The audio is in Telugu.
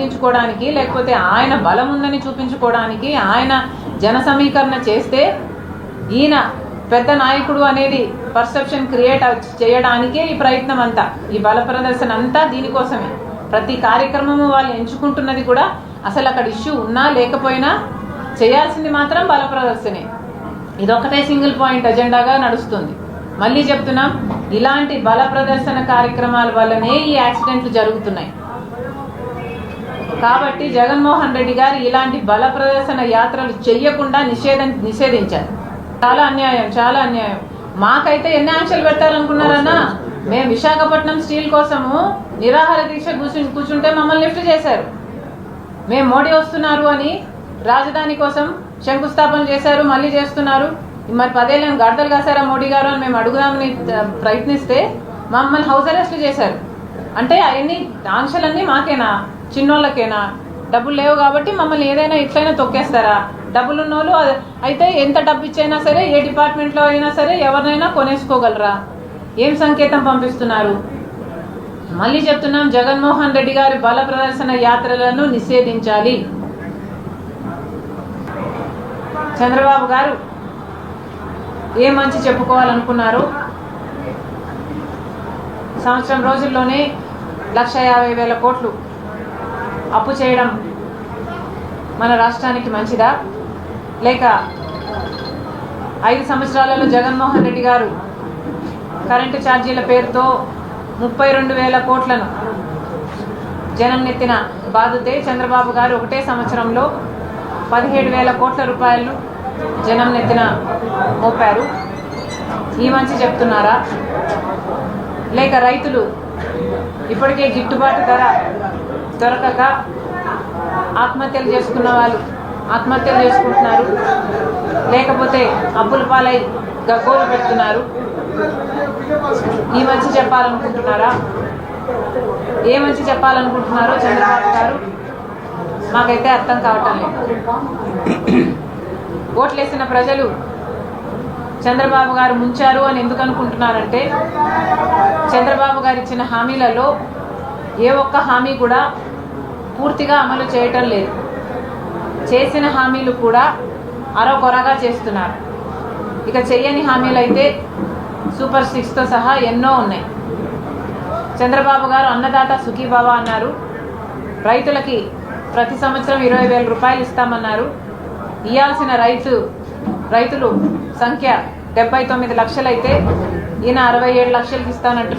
చూపించుకోవడానికి లేకపోతే ఆయన బలం ఉందని చూపించుకోవడానికి ఆయన జన సమీకరణ చేస్తే ఈయన పెద్ద నాయకుడు అనేది పర్సెప్షన్ క్రియేట్ చేయడానికే ఈ ప్రయత్నం అంతా, ఈ బల ప్రదర్శన అంతా దీనికోసమే. ప్రతి కార్యక్రమము వాళ్ళు ఎంచుకుంటున్నది కూడా అసలు అక్కడ ఇష్యూ ఉన్నా లేకపోయినా చేయాల్సింది మాత్రం బల ప్రదర్శనే. ఇదొకటే సింగిల్ పాయింట్ అజెండాగా నడుస్తుంది. మళ్ళీ చెప్తున్నాం, ఇలాంటి బల ప్రదర్శన కార్యక్రమాల వల్లనే ఈ యాక్సిడెంట్లు జరుగుతున్నాయి. కాబట్టి జగన్మోహన్ రెడ్డి గారు ఇలాంటి బల ప్రదర్శన యాత్రలు చెయ్యకుండా నిషేధించారు. చాలా అన్యాయం, చాలా అన్యాయం. మాకైతే ఎన్ని ఆంక్షలు పెట్టాలనుకున్నారన్నా, మేము విశాఖపట్నం స్టీల్ కోసము నిరాహార దీక్ష కూర్చుంటే మమ్మల్ని లిఫ్ట్ చేశారు. మేము మోడీ వస్తున్నారు అని రాజధాని కోసం శంకుస్థాపన చేశారు, మళ్ళీ చేస్తున్నారు. మరి 10 ఏళ్ళని గడతలు కాసారా మోడీ గారు అని మేము అడుగుదామని ప్రయత్నిస్తే మమ్మల్ని హౌస్ అరెస్ట్ చేశారు. అంటే అవన్నీ ఆంక్షలన్నీ మాకేనా, చిన్నోళ్ళకేనా? డబ్బులు లేవు కాబట్టి మమ్మల్ని ఏదైనా ఇట్లయినా తొక్కేస్తారా? డబ్బులు ఉన్నోళ్ళు అయితే ఎంత డబ్బు ఇచ్చైనా సరే, ఏ డిపార్ట్మెంట్లో అయినా సరే ఎవరినైనా కొనేసుకోగలరా? ఏం సంకేతం పంపిస్తున్నారు? మళ్ళీ చెప్తున్నాం, జగన్మోహన్ రెడ్డి గారి బల ప్రదర్శన యాత్రలను నిషేధించాలి. చంద్రబాబు గారు ఏ మంచి చెప్పుకోవాలనుకున్నారు? సంవత్సరం రోజుల్లోనే 1,50,000 కోట్లు అప్పు చేయడం మన రాష్ట్రానికి మంచిదా? లేక 5 సంవత్సరాలలో జగన్మోహన్ రెడ్డి గారు కరెంటు ఛార్జీల పేరుతో 32,000 కోట్లను జనం నెత్తిన బాధితే చంద్రబాబు గారు ఒకటే సంవత్సరంలో 17,000 కోట్ల రూపాయలు జనం నెత్తిన మోపారు. ఈ మంచి చెప్తున్నారా? లేక రైతులు ఇప్పటికే గిట్టుబాటు ధర దొరకక ఆత్మహత్యలు చేసుకున్న వాళ్ళు ఆత్మహత్యలు చేసుకుంటున్నారు, లేకపోతే అప్పుల పాలై గగ్గోలు పెడుతున్నారు. ఈ మంచి చెప్పాలనుకుంటున్నారా? ఏ మంచి చెప్పాలనుకుంటున్నారో చంద్రబాబు గారు మాకైతే అర్థం కావటం లేదు. ఓట్లేసిన ప్రజలు చంద్రబాబు గారు ముంచారు అని ఎందుకు అనుకుంటున్నారంటే, చంద్రబాబు గారు ఇచ్చిన హామీలలో ఏ ఒక్క హామీ కూడా పూర్తిగా అమలు చేయటం లేదు. చేసిన హామీలు కూడా అరకొరగా చేస్తున్నారు. ఇక చెయ్యని హామీలు అయితే సూపర్ 6తో సహా ఎన్నో ఉన్నాయి. చంద్రబాబు గారు అన్నదాత సుఖీభవ అన్నారు, రైతులకి ప్రతి సంవత్సరం 20,000 రూపాయలు ఇస్తామన్నారు. ఇవ్వాల్సిన రైతులు సంఖ్య 79 లక్షలైతే ఈయన 67 లక్షలకి ఇస్తానంటున్నారు.